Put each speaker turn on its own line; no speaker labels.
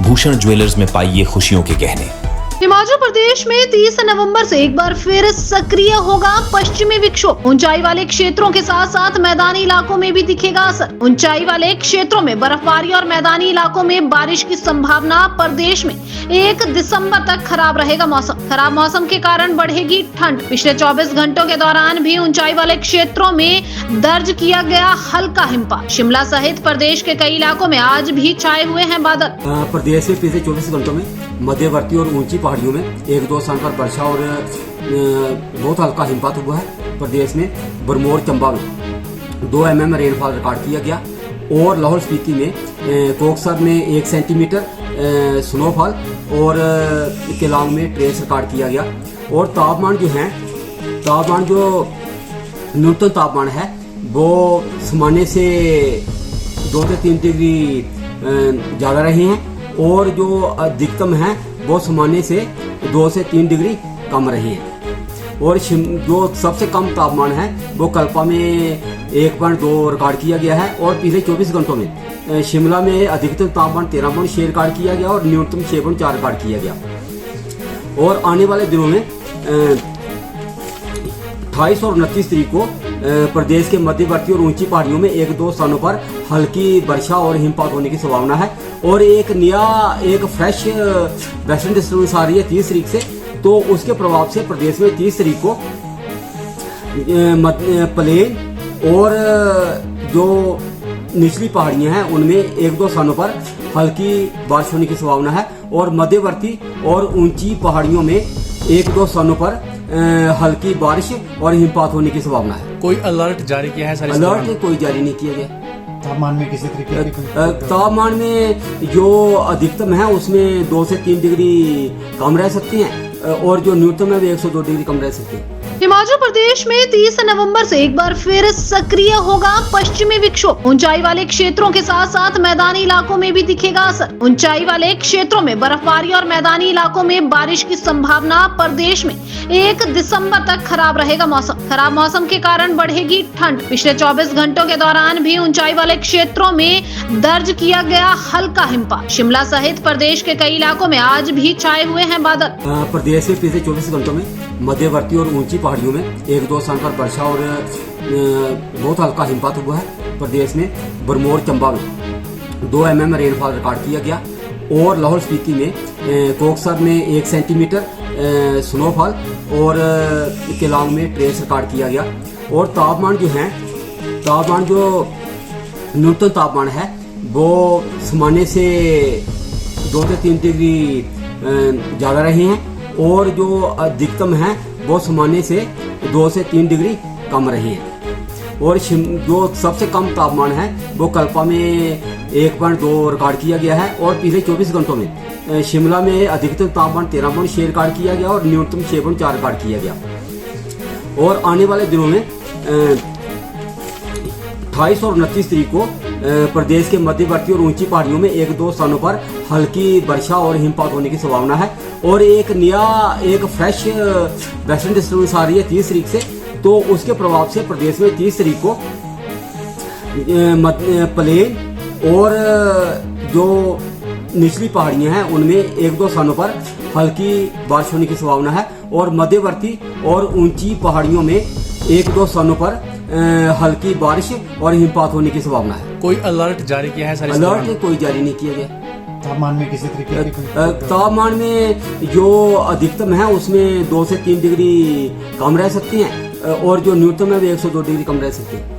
Bhushan jewellers में पाइए खुशियों के गहने।
हिमाचल प्रदेश में 30 नवंबर से एक बार फिर सक्रिय होगा पश्चिमी विक्षोभ। ऊंचाई वाले क्षेत्रों के साथ साथ मैदानी इलाकों में भी दिखेगा असर। ऊंचाई वाले क्षेत्रों में बर्फबारी और मैदानी इलाकों में बारिश की संभावना। प्रदेश में 1 दिसंबर तक खराब रहेगा मौसम। खराब मौसम के कारण बढ़ेगी ठंड। पिछले 24 घंटों के दौरान भी ऊंचाई वाले क्षेत्रों में दर्ज किया गया हल्का हिमपात। शिमला सहित प्रदेश के कई इलाकों में आज भी छाए हुए हैं बादल।
प्रदेश में पिछले 24 घंटों में मध्यवर्ती और ऊंची पहाड़ियों में 1-2 स्थान पर वर्षा और बहुत हल्का हिमपात हुआ है। प्रदेश में बरमोर चंबा में 2 mm रेनफॉल रिकॉर्ड किया गया और लाहौल स्पीति में कोकसर में 1 सेंटीमीटर स्नोफॉल और केलांग में ट्रेस रिकॉर्ड किया गया। और तापमान जो न्यूनतम तापमान है वो सामान्य से 2 से 3 डिग्री ज़्यादा रहे हैं और जो अधिकतम है वो सामान्य से 2 से 3 डिग्री कम रही है। और जो सबसे कम तापमान है वो कल्पा में 1.2 रिकॉर्ड किया गया है। और पिछले 24 घंटों में शिमला में अधिकतम तापमान 13.6 रिकॉर्ड किया गया और न्यूनतम 6.4 रिकॉर्ड किया गया। और आने वाले दिनों में 28 और 29 तारीख को प्रदेश के मध्यवर्ती और ऊंची पहाड़ियों में 1-2 स्थानों पर हल्की वर्षा और हिमपात होने की संभावना है। और एक फ्रेश वेस्टर्न डिस्टर्बेंस आ रही है 30 तारीख से, तो उसके प्रभाव से प्रदेश में 30 तारीख को प्लेन और जो निचली पहाड़ियां हैं उनमें 1-2 स्थानों पर हल्की बारिश होने की संभावना है। और मध्यवर्ती और ऊंची पहाड़ियों में 1-2 स्थानों पर हल्की बारिश और हिमपात होने की संभावना है।
कोई अलर्ट जारी किया है सर?
अलर्ट कोई जारी नहीं किया गया।
तापमान में किसी तरीके की
तापमान में जो अधिकतम है उसमें 2 से 3 डिग्री कम रह सकती हैं और जो न्यूनतम है वो 1 से 2 डिग्री कम रह सकती है।
हिमाचल प्रदेश में 30 नवंबर से एक बार फिर सक्रिय होगा पश्चिमी विक्षोभ। ऊंचाई वाले क्षेत्रों के साथ साथ मैदानी इलाकों में भी दिखेगा असर। ऊंचाई वाले क्षेत्रों में बर्फबारी और मैदानी इलाकों में बारिश की संभावना। प्रदेश में 1 दिसंबर तक खराब रहेगा मौसम। खराब मौसम के कारण बढ़ेगी ठंड। पिछले 24 घंटों के दौरान भी ऊंचाई वाले क्षेत्रों में दर्ज किया गया हल्का हिमपात। शिमला सहित प्रदेश के कई इलाकों में आज भी छाए हुए हैं बादल।
प्रदेश में पिछले 24 घंटों में मध्यवर्ती और ऊंची पहाड़ियों में 1-2 स्थान पर वर्षा और बहुत हल्का हिमपात हुआ है। प्रदेश में बरमोर चंबा में 2 mm रेनफॉल रिकॉर्ड किया गया और लाहौल स्पीति में कोकसर में 1 सेंटीमीटर स्नोफॉल और केलांग में ट्रेस रिकॉर्ड किया गया। और तापमान जो न्यूनतम तापमान है वो सामान्य से 2 से 3 डिग्री ज़्यादा रहे हैं और जो अधिकतम है वो सामान्य से 2 से 3 डिग्री कम रही है। और जो सबसे कम तापमान है वो कल्पा में 1.2 रिकॉर्ड किया गया है। और पिछले 24 घंटों में शिमला में अधिकतम तापमान 13.6 रिकॉर्ड किया गया और न्यूनतम 6.4 रिकॉर्ड किया गया। और आने वाले दिनों में 28 और 29 तारीख को प्रदेश के मध्यवर्ती और ऊंची पहाड़ियों में 1-2 स्थानों पर हल्की वर्षा और हिमपात होने की संभावना है। और एक फ्रेश वेस्टर्न डिस्टर्बेंस आ रही है 30 तारीख से, तो उसके प्रभाव से प्रदेश में 30 तारीख को प्लेन और जो निचली पहाड़ियां हैं उनमें 1-2 स्थानों पर हल्की बारिश होने की संभावना है। और मध्यवर्ती और ऊंची पहाड़ियों में 1-2 स्थानों पर हल्की बारिश और हिमपात होने की संभावना है।
कोई अलर्ट जारी किया है सर?
अलर्ट कोई जारी नहीं किया गया।
तापमान में किसी तरीके की
तापमान में जो अधिकतम है उसमें 2 से 3 डिग्री कम रह सकती हैं और जो न्यूनतम है वो 1 से 2 डिग्री कम रह सकती है।